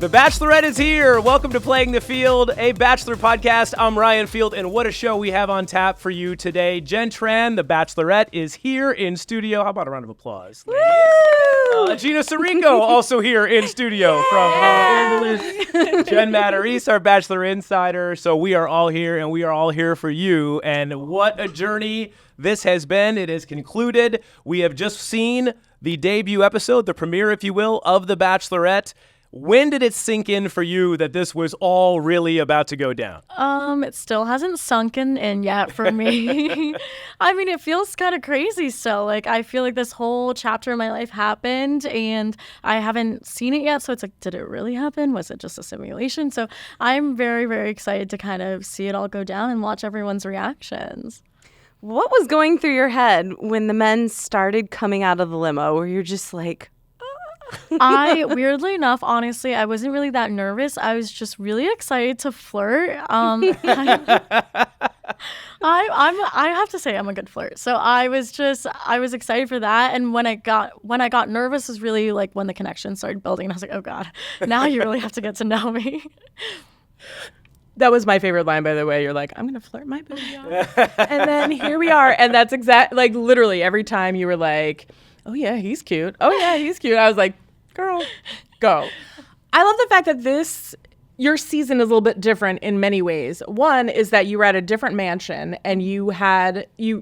The Bachelorette is here. Welcome to Playing the Field, a Bachelor podcast. I'm Ryan Field, and what a show we have on tap for you today. Jenn Tran, the Bachelorette, is here in studio. How about a round of applause? Gina Sirico, also here in studio from English. Jen Matarese, our Bachelor Insider. So we are all here, and we are all here for you. And what a journey this has been. It is concluded. We have just seen the debut episode, the premiere, if you will, of The Bachelorette. When did it sink in for you that this was all really about to go down? It still hasn't sunken in yet for me. I mean, it feels kind of crazy still. Like, I feel like this whole chapter of my life happened and I haven't seen it yet. So it's like, did it really happen? Was it just a simulation? So I'm very, very excited to kind of see it all go down and watch everyone's reactions. What was going through your head when the men started coming out of the limo where you're just like, Weirdly enough, honestly, I wasn't really that nervous. I was just really excited to flirt. I have to say I'm a good flirt. So I was excited for that. And when I got nervous was really like when the connection started building. And I was like, oh God, now you really have to get to know me. That was my favorite line, by the way. You're like, I'm going to flirt my booty off. And then here we are. And that's like literally every time you were like, oh, yeah, he's cute. Oh, yeah, he's cute. I was like, girl, go. I love the fact that your season is a little bit different in many ways. One is that you were at a different mansion and you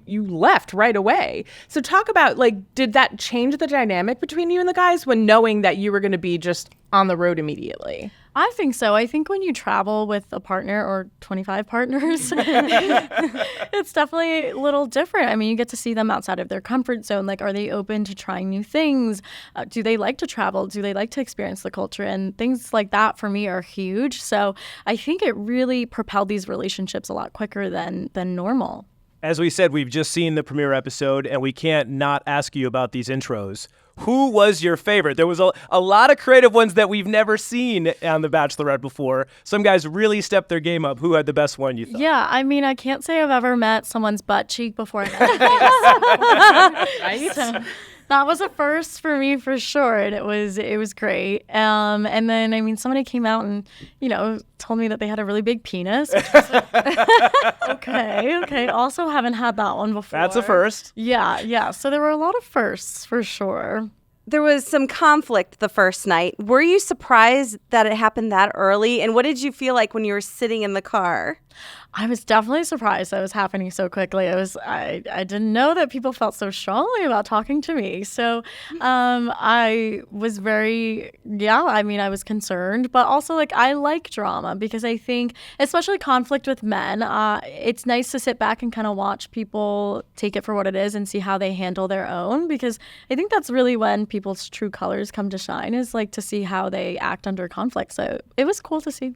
left right away. So talk about, like, did that change the dynamic between you and the guys when knowing that you were going to be just on the road immediately? I think so. I think when you travel with a partner or 25 partners, it's definitely a little different. I mean, you get to see them outside of their comfort zone. Like, are they open to trying new things? Do they like to travel? Do they like to experience the culture? And things like that for me are huge. So I think it really propelled these relationships a lot quicker than normal. As we said, we've just seen the premiere episode, and we can't not ask you about these intros. Who was your favorite? There was a lot of creative ones that we've never seen on The Bachelorette before. Some guys really stepped their game up. Who had the best one, you thought? Yeah, I mean, I can't say I've ever met someone's butt cheek before I met Right? So that was a first for me for sure, and it was great. And then, I mean, somebody came out and, told me that they had a really big penis. Which was like, okay. Also haven't had that one before. That's a first. Yeah. So there were a lot of firsts for sure. there was some conflict the first night. Were you surprised that it happened that early? And what did you feel like when you were sitting in the car? I was definitely surprised that it was happening so quickly. I didn't know that people felt so strongly about talking to me. So I was I was concerned. But also, I like drama because I think, especially conflict with men, it's nice to sit back and kind of watch people take it for what it is and see how they handle their own. Because I think that's really when people's true colors come to shine, is to see how they act under conflict. So it was cool to see.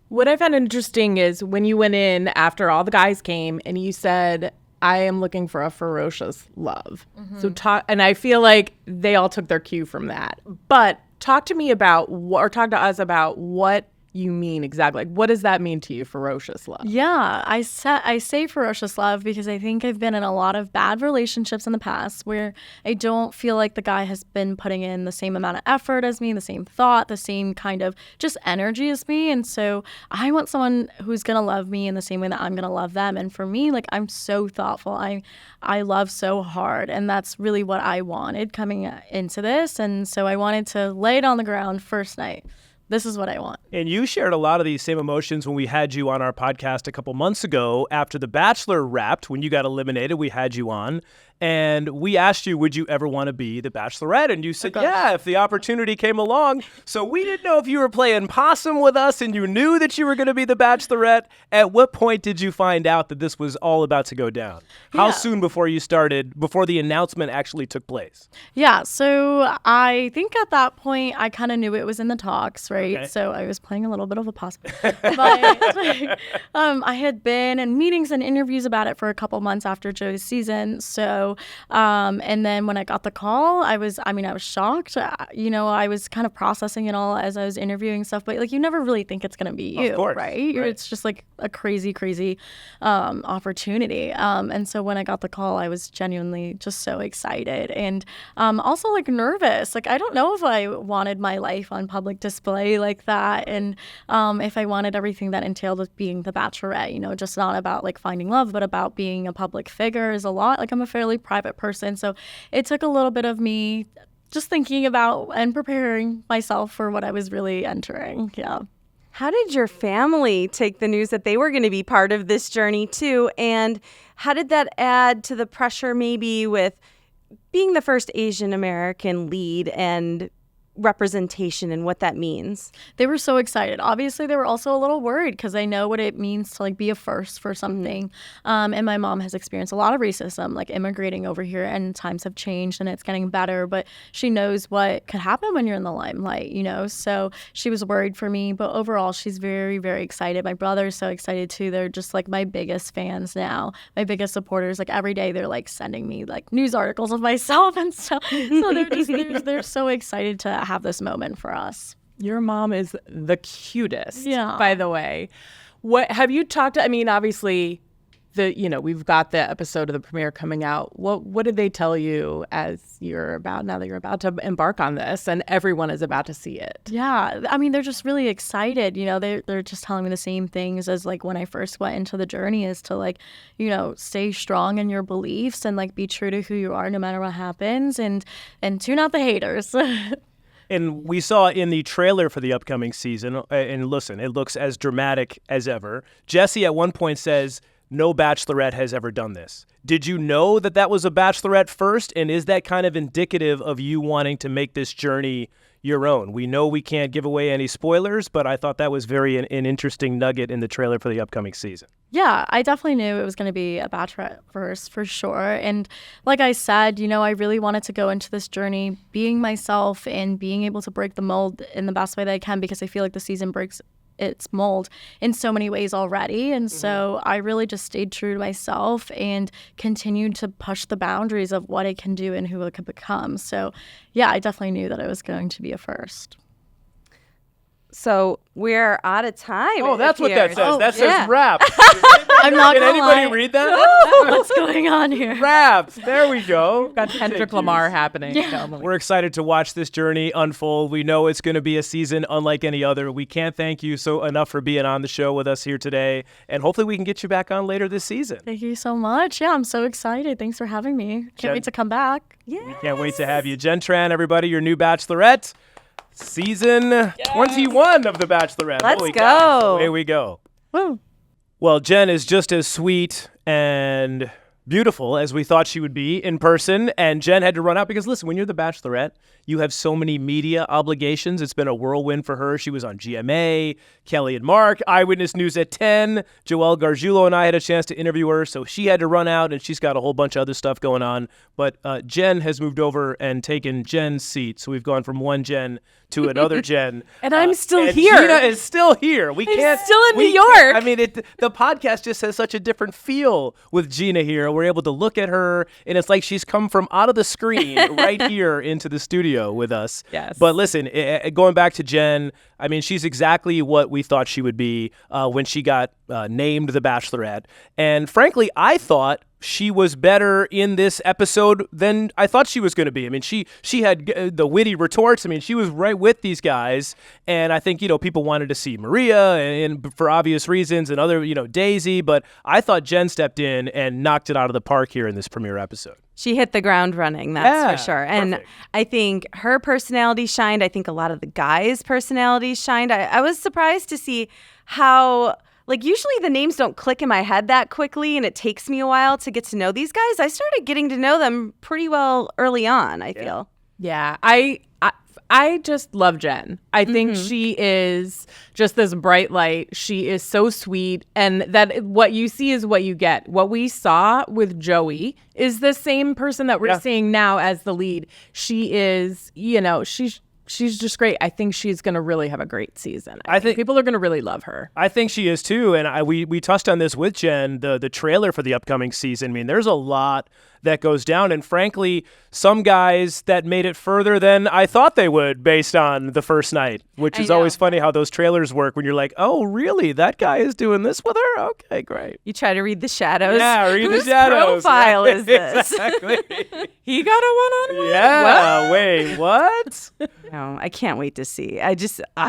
What I found interesting is when you went in after all the guys came and you said, I am looking for a ferocious love. Mm-hmm. So and I feel like they all took their cue from that. But talk to us about what you mean exactly. What does that mean to you, ferocious love? Yeah, I say ferocious love because I think I've been in a lot of bad relationships in the past where I don't feel like the guy has been putting in the same amount of effort as me, the same thought, the same kind of just energy as me. And so I want someone who's going to love me in the same way that I'm going to love them. And for me, I'm so thoughtful. I love so hard. And that's really what I wanted coming into this. And so I wanted to lay it on the ground first night. This is what I want. And you shared a lot of these same emotions when we had you on our podcast a couple months ago after The Bachelor wrapped. When you got eliminated, we had you on. And we asked you, would you ever want to be the Bachelorette? And you said, yeah, if the opportunity came along. So we didn't know if you were playing possum with us and you knew that you were going to be the Bachelorette. At what point did you find out that this was all about to go down? How soon before the announcement actually took place? Yeah, so I think at that point, I kind of knew it was in the talks, right? Okay. So I was playing a little bit of a possum. But I had been in meetings and interviews about it for a couple months after Joe's season. So So, and then when I got the call, I was shocked. I was kind of processing it all as I was interviewing stuff, but like, you never really think it's going to be you, Of course, right? right? It's just like a crazy opportunity. And so when I got the call, I was genuinely just so excited and also like nervous. Like, I don't know if I wanted my life on public display like that, and if I wanted everything that entailed with being the Bachelorette, just not about like finding love, but about being a public figure is a lot. Like, I'm a fairly private person, so it took a little bit of me just thinking about and preparing myself for what I was really entering. Yeah. How did your family take the news that they were going to be part of this journey too? And how did that add to the pressure maybe with being the first Asian American lead and representation and what that means? They were so excited. Obviously, they were also a little worried because they know what it means to like be a first for something. And my mom has experienced a lot of racism, like immigrating over here, and times have changed and it's getting better. But she knows what could happen when you're in the limelight, So she was worried for me. But overall, she's very, very excited. My brother's so excited too. They're just like my biggest fans now, my biggest supporters. Like every day, they're like sending me like news articles of myself and stuff. So they're so excited to have this moment for us. Your mom is the cutest, Yeah. by the way. What have you talked to? I mean, obviously, we've got the episode of the premiere coming out. What did they tell you now that you're about to embark on this and everyone is about to see it? Yeah, I mean, they're just really excited. They're just telling me the same things as like when I first went into the journey, is to like, stay strong in your beliefs and like be true to who you are no matter what happens, and tune out the haters. And we saw in the trailer for the upcoming season, and listen, it looks as dramatic as ever. Jesse at one point says, no Bachelorette has ever done this. Did you know that was a Bachelorette first? And is that kind of indicative of you wanting to make this journey your own? We know we can't give away any spoilers, but I thought that was an interesting nugget in the trailer for the upcoming season. Yeah, I definitely knew it was going to be a Bachelorette first for sure. And like I said, I really wanted to go into this journey being myself and being able to break the mold in the best way that I can, because I feel like the season breaks its mold in so many ways already. And so I really just stayed true to myself and continued to push the boundaries of what it can do and who it could become. So yeah, I definitely knew that it was going to be a first. So we're out of time. Oh, that's what that says. Oh, that yeah. says wrap. I'm not Can gonna anybody lie. read that? What's going on here? Wrapped. There we go. Got Kendrick Lamar happening. Yeah. We're excited to watch this journey unfold. We know it's going to be a season unlike any other. We can't thank you enough for being on the show with us here today. And hopefully we can get you back on later this season. Thank you so much. Yeah, I'm so excited. Thanks for having me. Can't Jen- wait to come back. Yeah. We can't wait to have you. Jenn Tran, everybody, your new Bachelorette. Season 21 of The Bachelorette. Let's Holy go. cow. Away we go. Woo. Well, Jenn is just as sweet and beautiful as we thought she would be in person. And Jenn had to run out because, listen, when you're the Bachelorette, you have so many media obligations. It's been a whirlwind for her. She was on GMA, Kelly and Mark, Eyewitness News at 10. Joelle Gargiulo and I had a chance to interview her, so she had to run out, and she's got a whole bunch of other stuff going on. But Jenn has moved over and taken Jenn's seat. So we've gone from one Jenn to another Jenn. And I'm still and here. Gina is still here. We can't. still in New we York. can't- I mean, the podcast just has such a different feel with Gina here. We're able to look at her, and it's like she's come from out of the screen right here into the studio with us. Yes. But listen, going back to Jenn, I mean, she's exactly what we thought she would be when she got named the Bachelorette. And frankly, I thought she was better in this episode than I thought she was going to be. I mean, she had the witty retorts. I mean, she was right with these guys. And I think, people wanted to see Maria and for obvious reasons, and other, Daisy. But I thought Jenn stepped in and knocked it out of the park here in this premiere episode. She hit the ground running, that's Yeah, for sure. And perfect. I think her personality shined. I think a lot of the guys' personalities shined. I was surprised to see how, usually the names don't click in my head that quickly, and it takes me a while to get to know these guys. I started getting to know them pretty well early on, I feel. Yeah, I just love Jenn. I think she is just this bright light. She is so sweet, and that what you see is what you get. What we saw with Joey is the same person that we're seeing now as the lead. She is, she's just great. I think she's going to really have a great season. I think people are going to really love her. I think she is too, and we touched on this with Jenn, the trailer for the upcoming season. I mean, there's a lot that goes down. And frankly, some guys that made it further than I thought they would based on the first night, which is always funny how those trailers work when you're like, oh, really? That guy is doing this with her? Okay, great. You try to read the shadows. Yeah, read Whose the shadows. profile is this? Exactly. He got a one-on-one? Yeah, wait, what? No, I can't wait to see. I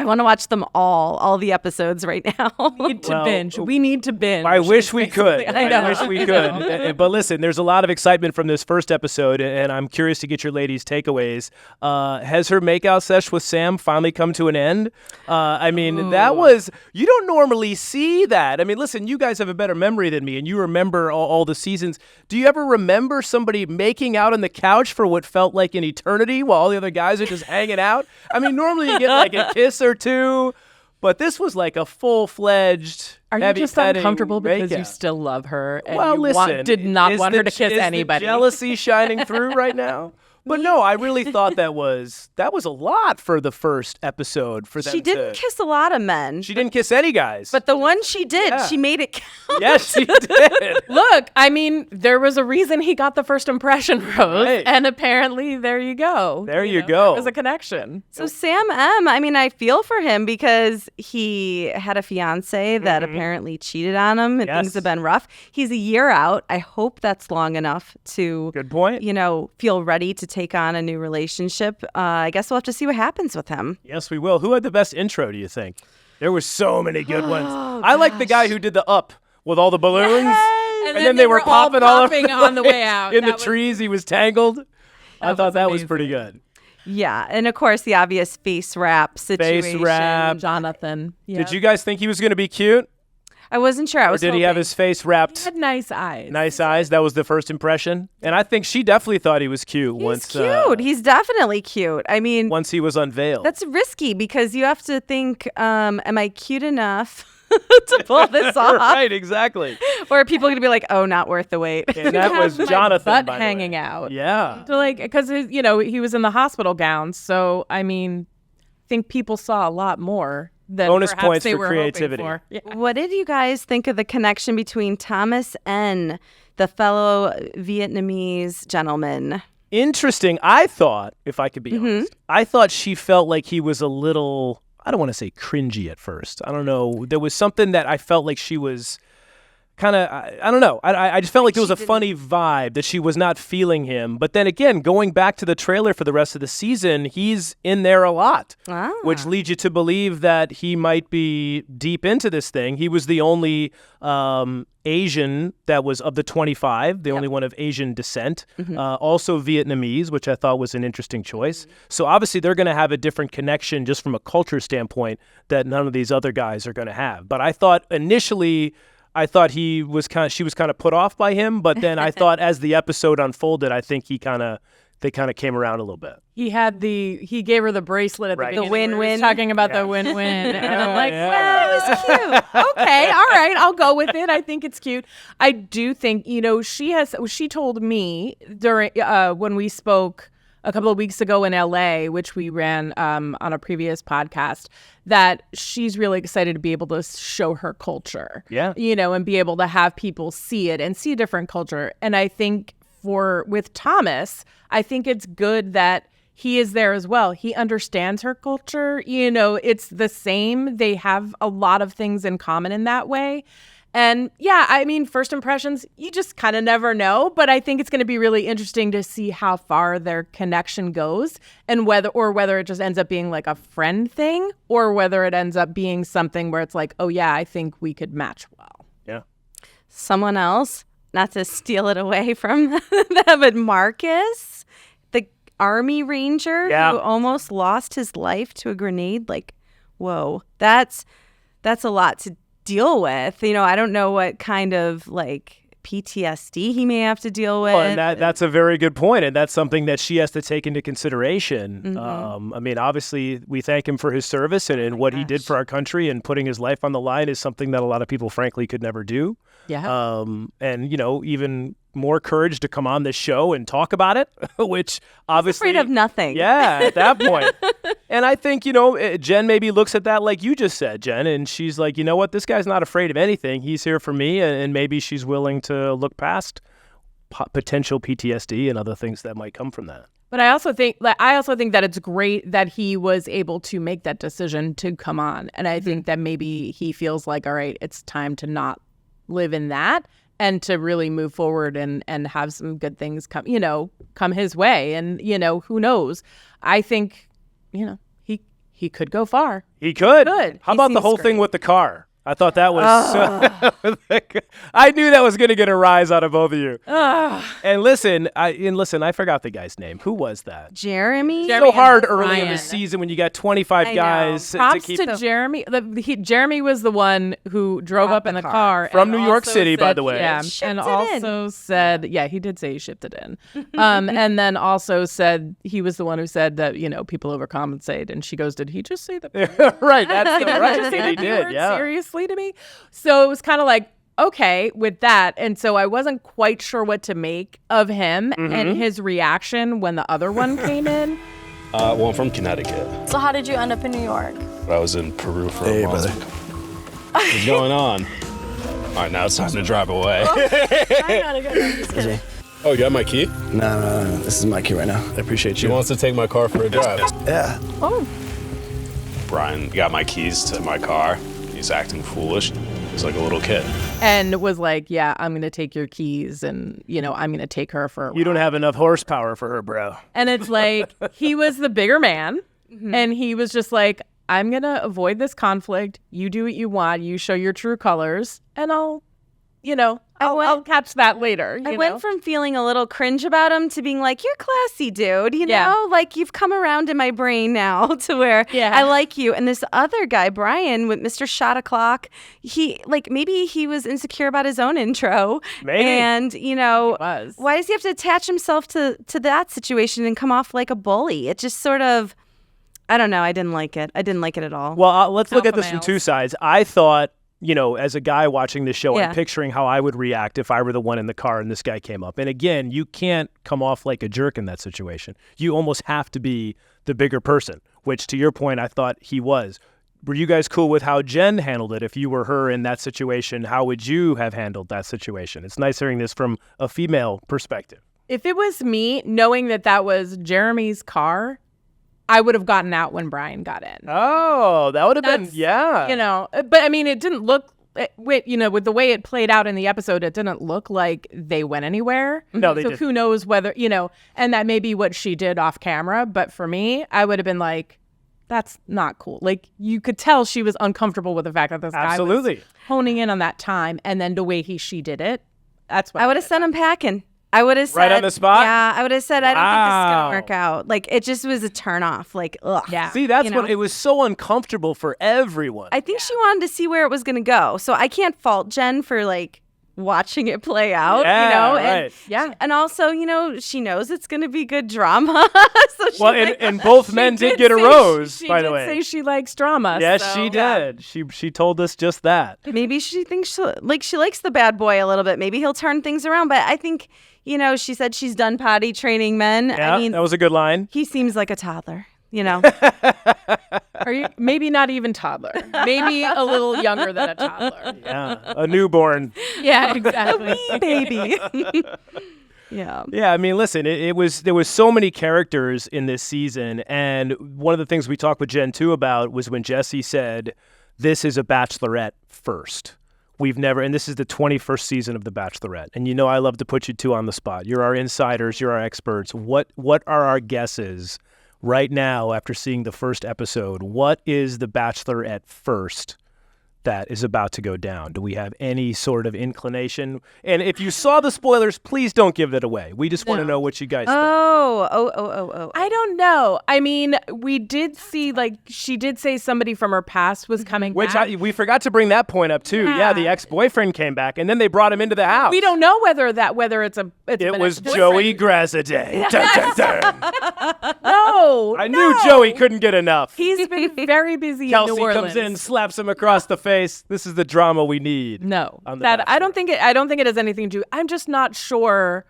want to watch them all the episodes right now. Need to binge. We need to binge. I wish we could. I know. I wish we could. But listen, there's a lot of excitement from this first episode, and I'm curious to get your ladies' takeaways. Has her makeout sesh with Sam finally come to an end? I mean, that was, you don't normally see that. I mean, listen, you guys have a better memory than me, and you remember all the seasons. Do you ever remember somebody making out on the couch for what felt like an eternity while all the other guys are just hanging out? I mean, normally you get like a kiss or two, but this was like a full-fledged Are you just heavy-petting uncomfortable because you makeout. still love her and Well, you listen, did not want her to kiss is anybody? The jealousy shining through right now? But no, I really thought that was a lot for the first episode for them. She didn't kiss a lot of men. She didn't kiss any guys. But the one she did, Yeah. she made it count. Yes, she did. Look, I mean, there was a reason he got the first impression rose, Right. and apparently there you go. There you go. There's a connection. So Sam M, I mean, I feel for him because he had a fiance that apparently cheated on him and Yes. things have been rough. He's a year out. I hope that's long enough to, Good point. feel ready to take on a new relationship. I guess we'll have to see what happens with him. Yes, we will. Who had the best intro, do you think? There were so many good ones. I like the guy who did the up with all the balloons. And then they were all popping all over popping the on the way place. out. In the That was- trees, he was tangled. I thought was that was amazing. pretty good. Yeah. And of course, the obvious face wrap situation. wrap. Jonathan. Yeah. Did you guys think he was going to be cute? I wasn't sure. I Or was did he have hoping. his face wrapped? had nice eyes. Nice eyes. That was the first impression. And I think she definitely thought he was cute He's once cute. He's definitely cute. I mean, once he was unveiled. that's risky because you have to think, am I cute enough to pull this off? Right, exactly. Or are people going to be like, oh, not worth the wait? And that was My Jonathan, butt by the way. hanging out. Yeah. So because he was in the hospital gowns. So I mean, I think people saw a lot more than Bonus perhaps points they for were hoping creativity. for. Yeah. What did you guys think of the connection between Thomas N., the fellow Vietnamese gentleman? Interesting. I thought, if I could be honest, I thought she felt like he was a little, I don't want to say cringy at first. I don't know. There was something that I felt like she was kind of, I don't know. I just felt like there was a funny vibe that she was not feeling him. But then again, going back to the trailer for the rest of the season, he's in there a lot, which leads you to believe that he might be deep into this thing. He was the only Asian that was of the 25, the only one of Asian descent, also Vietnamese, which I thought was an interesting choice. So obviously they're going to have a different connection just from a culture standpoint that none of these other guys are going to have. But I thought initially, she was kind of put off by him, but then I thought as the episode unfolded, I think they kind of came around a little bit. He gave her the bracelet at Right. the The beginning. where he was win-win. talking about the win-win. And I'm like, Yeah. well, it was cute. Okay, all right, I'll go with it. I think it's cute. I do think, she told me during when we spoke a couple of weeks ago in LA, which we ran on a previous podcast, that she's really excited to be able to show her culture. Yeah. And be able to have people see it and see a different culture. And I think with Thomas, I think it's good that he is there as well. He understands her culture. It's the same. They have a lot of things in common in that way. And yeah, I mean, first impressions, you just kind of never know. But I think it's going to be really interesting to see how far their connection goes and whether it just ends up being like a friend thing or whether it ends up being something where it's like, oh, yeah, I think we could match well. Yeah. Someone else, not to steal it away from them, but Marcus, the Army Ranger Yeah. who almost lost his life to a grenade. Like, whoa, that's a lot to deal with. I don't know what kind of PTSD he may have to deal with. Well, and that's a very good point, and that's something that she has to take into consideration. I mean, obviously, we thank him for his service and what he did for our country, and putting his life on the line is something that a lot of people, frankly, could never do. Yeah. And, even more courage to come on this show and talk about it, which obviously... Afraid of nothing. Yeah, at that point. And I think, Jen maybe looks at that like you just said, Jen, and she's like, you know what, this guy's not afraid of anything. He's here for me, and maybe she's willing to look past potential PTSD and other things that might come from that. But I also think that it's great that he was able to make that decision to come on. And I think that maybe he feels like, all right, it's time to not live in that and to really move forward and have some good things come his way. And, who knows? I think, he could go far. He could. How He about the seems whole great. thing with the car? I thought that was I knew that was going to get a rise out of both of you. And listen, I forgot the guy's name. Who was that? Jeremy? So hard and early in the Ryan. season when you got 25 I know. guys Props to keep to Jeremy. Jeremy was the one who drove up in the car. From and New York also City, by said- the way. Yeah, Shipped and it also said, he did say he shipped it in. And then also said he was the one who said that, people overcompensate. And she goes, did he just say that? Right, that's Did right. just say He that did, word yeah. seriously to me? So it was kind of like, okay, with that. And so I wasn't quite sure what to make of him and his reaction when the other one came in. Well, I'm from Connecticut, So how did you end up in New York? but I was in Peru for Hey, a month. brother. What's going on? All right, now it's time to drive away. I gotta go. Just kidding. Oh, you got my key? No, this is my key right now. I appreciate She you. wants to take my car for a drive. Yeah. Brian got my keys to my car. He's acting foolish. He's like a little kid. And was like, yeah, I'm going to take your keys and, I'm going to take her for a You don't have enough horsepower for her, bro. And it's like, he was the bigger man. And he was just like, I'm going to avoid this conflict. You do what you want. You show your true colors. And I'll catch that later. I went from feeling a little cringe about him to being like, you're classy, dude. Like you've come around in my brain now to where I like you. And this other guy, Brian, with Mr. Shot O'Clock, maybe he was insecure about his own intro. Maybe. And, was. why does he have to attach himself to that situation and come off like a bully? It just sort of, I don't know. I didn't like it. I didn't like it at all. Well, let's look at Alpha this from males. two sides. I thought, as a guy watching the show, Yeah. I'm picturing how I would react if I were the one in the car and this guy came up. And again, you can't come off like a jerk in that situation. You almost have to be the bigger person, which to your point, I thought he was. Were you guys cool with how Jen handled it? If you were her in that situation, how would you have handled that situation? It's nice hearing this from a female perspective. If it was me, knowing that was Jeremy's car, I would have gotten out when Brian got in. Oh, that would have been, That's- yeah. But I mean, it didn't look, with the way it played out in the episode, it didn't look like they went anywhere. No, they so didn't. who knows whether, and that may be what she did off camera. But for me, I would have been like, that's not cool. Like, you could tell she was uncomfortable with the fact that this guy Absolutely. was honing in on that time. And then the way she did it, that's what I would have sent him packing. I would have said. Right on the spot? Yeah, I would have said, I don't think this is Wow. going to work out. Like, it just was a turn off. Like, ugh. Yeah. See, that's You what know? it was so uncomfortable for everyone. I think she wanted to see where it was going to go. So I can't fault Jen for, watching it play out, Yeah, And, right. Yeah. and also, she knows it's going to be good drama. So she, Well, and both men did get a rose, by the way. She did say she likes drama. Yes, so, she yeah. did. She told us just that. maybe she thinks she likes the bad boy a little bit. Maybe he'll turn things around. But I think, she said she's done potty training men. Yeah, I mean, that was a good line. he seems like a toddler, Are you maybe not even toddler? Maybe a little younger than a toddler. Yeah, a newborn. Yeah, exactly. baby. Yeah. Yeah, I mean, listen, there was so many characters in this season, and one of the things we talked with Jen too about was when Jesse said, "This is a Bachelorette first. We've never, and this is the 21st season of The Bachelorette." And I love to put you two on the spot. You're our insiders. You're our experts. What are our guesses right now after seeing the first episode? What is The Bachelorette first that is about to go down? Do we have any sort of inclination? And if you saw the spoilers, please don't give that away. We just want to know what you guys think. Oh. I don't know. I mean, we did see, she did say somebody from her past was coming Which back. we forgot to bring that point up too. Yeah, the ex-boyfriend came back, and then they brought him into the house. We don't know whether it's It an was ex-boyfriend. Joey Graziadei. Dun, dun, dun. No, I knew Joey couldn't get enough. He's been very busy in New Kelsey Orleans. comes in, slaps him across the face. This is the drama we need. No, on The that I Bachelor. don't think it has anything to do. I'm just not sure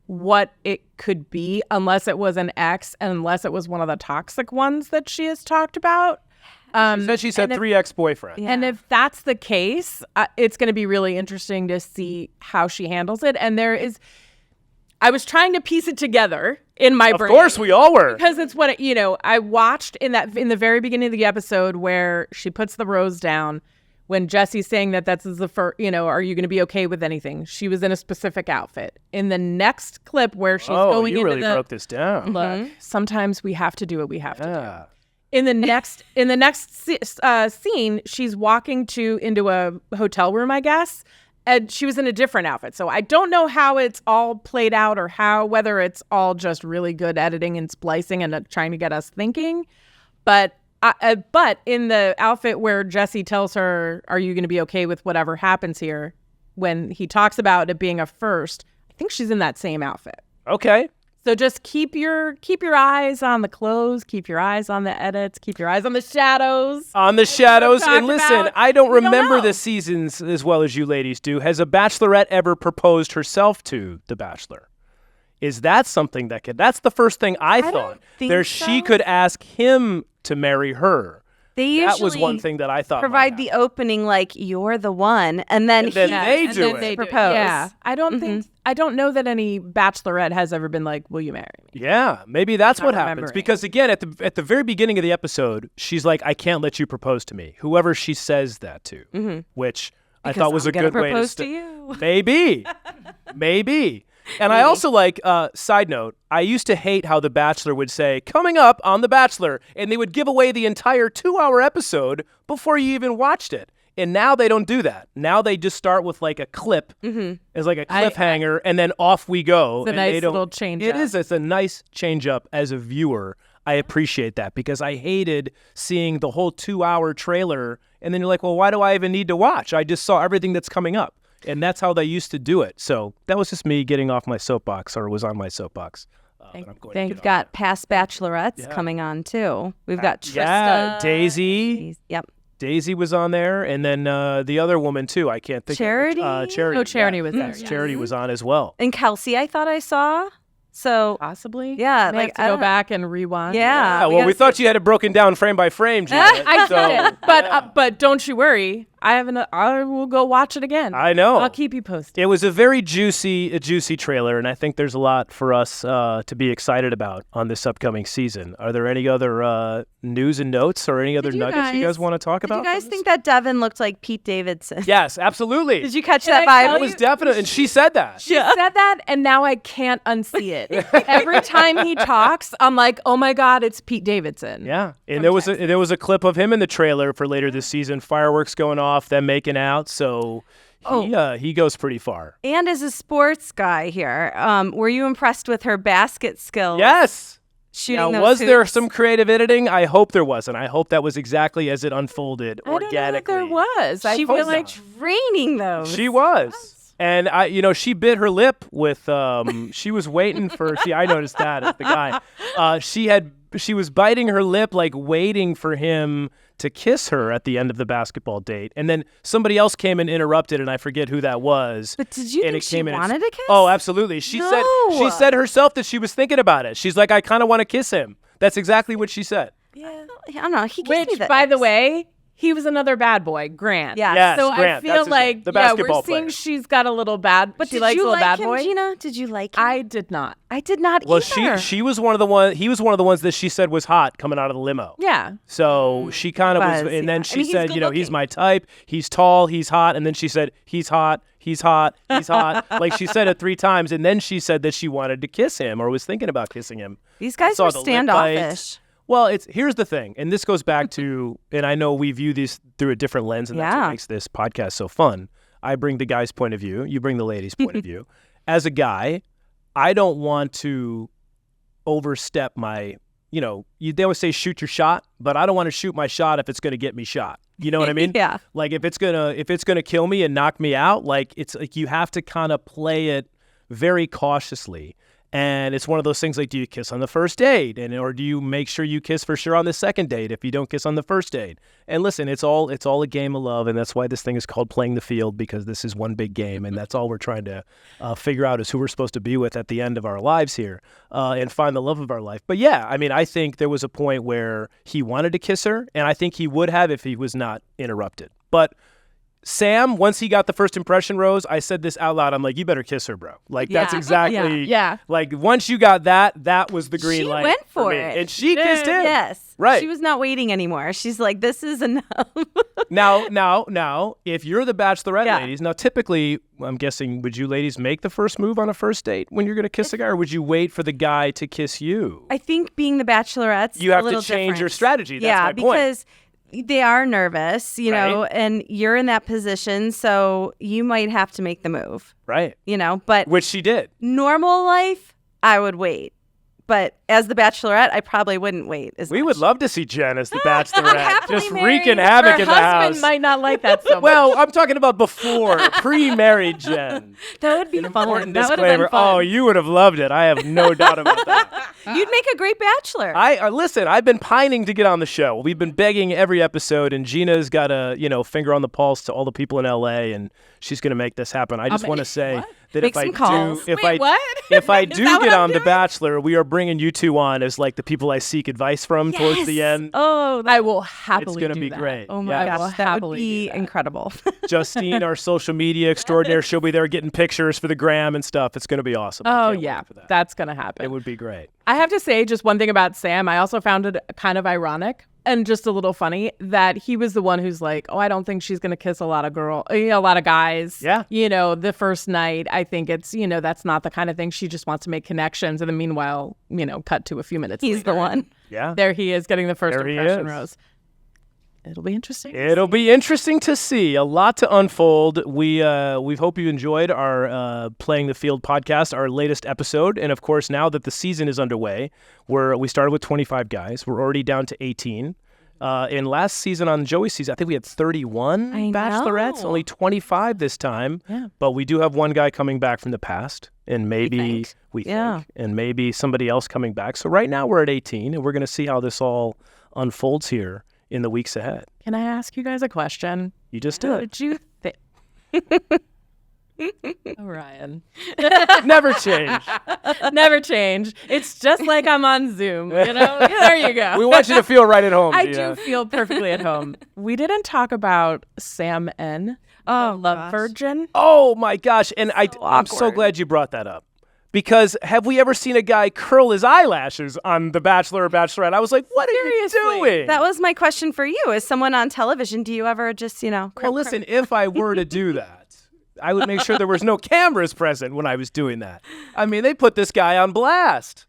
what it could be unless it was an ex, and unless it was one of the toxic ones that she has talked about. She said 3 ex-boyfriends. And if that's the case, it's going to be really interesting to see how she handles it. And there is, I was trying to piece it together in my brain. Of course, we all were. Because it's what, I watched in the very beginning of the episode where she puts the rose down when Jesse's saying that's the first, are you going to be okay with anything? She was in a specific outfit. In the next clip where she's going you into really broke this down. Look, sometimes we have to do what we have to Yeah. do. In the next scene, she's walking into a hotel room, I guess, and she was in a different outfit. So I don't know how it's all played out or whether it's all just really good editing and splicing and trying to get us thinking. But in the outfit where Jesse tells her, are you going to be okay with whatever happens here? When he talks about it being a first, I think she's in that same outfit. Okay. So just keep your eyes on the clothes, keep your eyes on the edits, keep your eyes on the shadows. On the shadows. And listen, about. I don't We don't remember know. the seasons as well as you ladies do. Has a Bachelorette ever proposed herself to the Bachelor? Is that something that's the first thing I thought. think She so. could ask him to marry her. They usually That was one thing that I thought. provide might the happen. opening like you're the one, and then And then they and do then it. they propose. Yeah, I don't know that any Bachelorette has ever been like, "Will you marry me?" Yeah, maybe that's Not what happens. remembering. Because again, at the very beginning of the episode, she's like, "I can't let you propose to me." Whoever she says that to, which I thought was I'm a gonna good way to propose to you. Maybe. And I also like, side note, I used to hate how The Bachelor would say, coming up on The Bachelor, and they would give away the entire 2-hour episode before you even watched it. And now they don't do that. Now they just start with like a clip as like a cliffhanger, and then off we go. It's a and nice they don't, little change It up. is. It's a nice change up as a viewer. I appreciate that because I hated seeing the whole 2-hour trailer, and then you're like, well, why do I even need to watch? I just saw everything that's coming up. And that's how they used to do it. So that was just me getting off my soapbox, or was on my soapbox. But I'm going to We've get got past Bachelorettes coming on too. We've got Trista. Yeah, Daisy. Yep. Daisy was on there, and then the other woman too. I can't think. Charity? Charity. Oh, Charity yeah. was there. Yes, Charity was on as well. And Kelsey, I thought I saw. So Possibly. Yeah, May like, have to I go don't- back and rewind. yeah. Well, we thought you had it broken down frame by frame, Janet. I so, did it, but don't you worry. I will go watch it again. I know. I'll keep you posted. It was a very juicy trailer, and I think there's a lot for us to be excited about on this upcoming season. Are there any other news and notes or any other nuggets you guys want to talk Did about? you guys think that Devin looked like Pete Davidson? Yes, absolutely. Did you catch Can that I vibe? tell That was definite, and she said that. She said that, and now I can't unsee it. Every time he talks, I'm like, oh my God, it's Pete Davidson. Yeah, and there was a clip of him in the trailer for later this season. Fireworks going off, them making out. So he goes pretty far. And as a sports guy here, were you impressed with her basket skills? Yes. Shooting Now, those was there hoops? some creative editing? I hope there wasn't. I hope that was exactly as it unfolded organically. I don't know if there was. I She feel was like training those. She was. And she bit her lip with she was waiting for I noticed that as the guy. She was biting her lip, like waiting for him to kiss her at the end of the basketball date. And then somebody else came and interrupted, and I forget who that was. But did you and think it she came in and- wanted a kiss? Oh, absolutely. She said herself that she was thinking about it. She's like, I kind of want to kiss him. That's exactly what she said. I don't know. He gives me Which, the by the ips. way, he was another bad boy, Grant. Yeah. Yes, So Grant, I feel that's his name. like The we're basketball seeing player. she's got a little bad, But she did likes you a little like bad him, boy. Gina? Did you like him? I did not. I did not Well, either. she was one of the one. He was one of the ones that she said was hot coming out of the limo. Yeah. So she kind of was, Was, and then yeah. she I mean, he's said, good he's looking. my type. He's tall. He's hot. And then she said, he's hot. He's hot. He's hot. Like she said it 3 times, and then she said that she wanted to kiss him or was thinking about kissing him. These guys saw were the lip bite. standoffish. Well, here's the thing, and this goes back to, and I know we view these through a different lens, and that's Yeah. what makes this podcast so fun. I bring the guy's point of view, you bring the lady's point of view. As a guy, I don't want to overstep my, they always say shoot your shot, but I don't want to shoot my shot if it's going to get me shot. You know what I mean? Yeah. Like if it's gonna kill me and knock me out, like it's like you have to kind of play it very cautiously. And it's one of those things like, do you kiss on the first date, or do you make sure you kiss for sure on the second date if you don't kiss on the first date? And listen, it's all a game of love, and that's why this thing is called Playing the Field, because this is one big game, and that's all we're trying to figure out is who we're supposed to be with at the end of our lives here, and find the love of our life. But yeah, I mean, I think there was a point where he wanted to kiss her, and I think he would have if he was not interrupted. But Sam, once he got the first impression rose, I said this out loud. I'm like, you better kiss her, bro. Like, that's exactly. Yeah. Like, once you got that was the green light. She went for me. it. And she kissed him. Yes. Right. She was not waiting anymore. She's like, this is enough. Now, if you're the Bachelorette Yeah. ladies, now typically, I'm guessing, would you ladies make the first move on a first date when you're going to kiss a guy, or would you wait for the guy to kiss you? I think being the Bachelorette's You have a little to change different. your strategy. That's yeah, my point. because they are nervous, you know, Right. and you're in that position, so you might have to make the move, Right. you know. But Which she did. normal life, I would wait. But as the Bachelorette, I probably wouldn't wait as We much. would love to see Jen as the Bachelorette, Happily just married. wreaking havoc Her in the husband house. might not like that so much. Well, I'm talking about before, pre-married Jen. That would be fun. Important That would have been disclaimer. fun. Oh, you would have loved it. I have no doubt about that. You'd make a great Bachelor. Listen, I've been pining to get on the show. We've been begging every episode, and Gina's got a finger on the pulse to all the people in LA, and she's going to make this happen. I just want to say that Make some calls. if Wait, what? if I Is do that what get I'm on The doing? Bachelor, we are bringing you two on as like the people I seek advice from towards the end. Oh, I will happily It's gonna do be that. great. oh my Yeah. I will gosh, that would happily be do that. incredible. Justine, our social media extraordinaire, she'll be there getting pictures for the gram and stuff. It's going to be awesome. I Oh can't wait yeah, for that. that's gonna happen. It would be great. I have to say just one thing about Sam. I also found it kind of ironic and just a little funny that he was the one who's like, oh, I don't think she's going to kiss a lot of guys. Yeah. You know, the first night, I think it's, that's not the kind of thing. She just wants to make connections. And then meanwhile, cut to a few minutes He's later. the one. Yeah. There he is getting the first There he impression is. rose. It'll be interesting. It'll be interesting to see. A lot to unfold. We hope you enjoyed our Playing the Field podcast, our latest episode. And of course, now that the season is underway, we started with 25 guys. We're already down to 18. In last season on Joey's season, I think we had 31 I Bachelorettes, know. only 25 this time. Yeah. But we do have one guy coming back from the past, and maybe we think, and maybe somebody else coming back. So right now we're at 18, and we're going to see how this all unfolds here in the weeks ahead. Can I ask you guys a question? You just What did. did you think? Ryan. Never change. Never change. It's just like I'm on Zoom, There you go. We want you to feel right at home, I Gina. do feel perfectly at home. We didn't talk about Sam N. Oh, Love gosh. Virgin. Oh my gosh! And I'm so awkward. glad you brought that up, because have we ever seen a guy curl his eyelashes on The Bachelor or Bachelorette? I was like, what are you doing? That was my question for you. As someone on television, do you ever just, Well, listen, if I were to do that, I would make sure there was no cameras present when I was doing that. I mean, they put this guy on blast.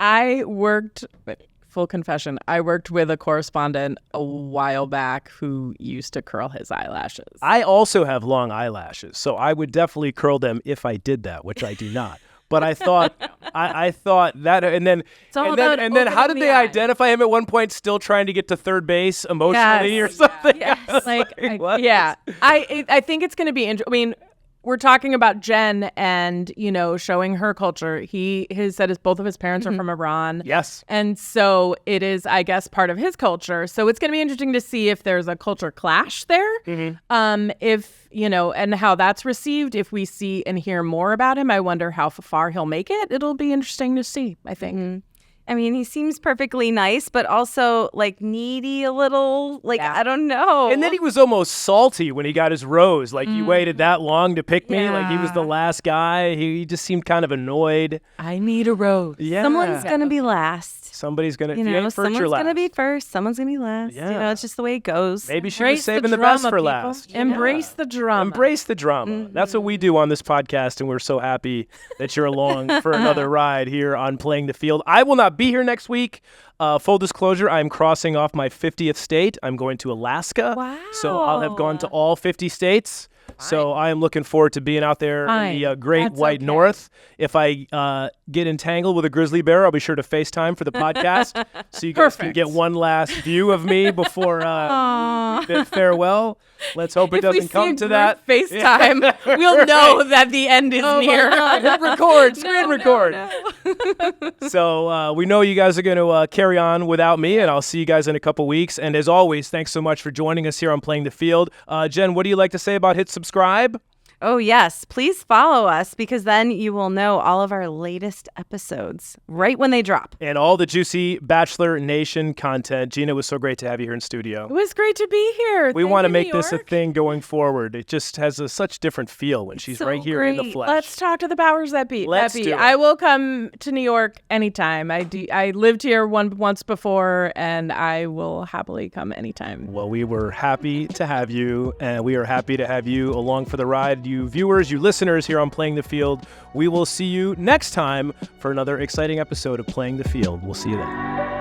Full confession, I worked with a correspondent a while back who used to curl his eyelashes. I also have long eyelashes, so I would definitely curl them if I did that, which I do not. But I thought, I thought that, and then, all and then, about and then, how did opening they the eye. identify him at one point? Still trying to get to third base emotionally or something. I was what? Yeah, I think it's going to be interesting. I mean, we're talking about Jen and, showing her culture. He has said both of his parents are from Iran. Yes. And so it is, I guess, part of his culture. So it's going to be interesting to see if there's a culture clash there. And how that's received. If we see and hear more about him, I wonder how far he'll make it. It'll be interesting to see, I think. I mean, he seems perfectly nice, but also like needy a little. Like, I don't know. And then he was almost salty when he got his rose. Like, you waited that long to pick me? Like, he was the last guy. He just seemed kind of annoyed. I need a rose. Yeah. Someone's going to be last. Somebody's going to, You if you know, ain't first, someone's you're last. going to be first. Someone's going to be last. Yeah. It's just the way it goes. Maybe she Embrace was saving the best drama, for people. last. Embrace the drama. Embrace the drama. That's what we do on this podcast, and we're so happy that you're along for another ride here on Playing the Field. I will not be here next week. Full disclosure, I'm crossing off my 50th state. I'm going to Alaska. Wow. So I'll have gone to all 50 states. So I am looking forward to being out there in the great That's white okay. north. If I get entangled with a grizzly bear, I'll be sure to FaceTime for the podcast so you guys can Perfect. get one last view of me before bid farewell. Let's hope it If we doesn't come see to a that. group FaceTime, we'll know that the end is Oh near. my God, hit record, screen record. So we know you guys are going to carry on without me, and I'll see you guys in a couple weeks. And as always, thanks so much for joining us here on Playing the Field. Jen, what do you like to say about hit subscribe? Oh, yes. Please follow us because then you will know all of our latest episodes right when they drop. And all the juicy Bachelor Nation content. Gina, it was so great to have you here in studio. It was great to be here. We Thank want to you, make New this a York. thing going forward. It just has such different feel when she's so right here in the great. flesh. Let's talk to the powers that be. Let's do it. I will come to New York anytime. I lived here once before, and I will happily come anytime. Well, we were happy to have you, and we are happy to have you along for the ride. You viewers, you listeners here on Playing the Field. We will see you next time for another exciting episode of Playing the Field. We'll see you then.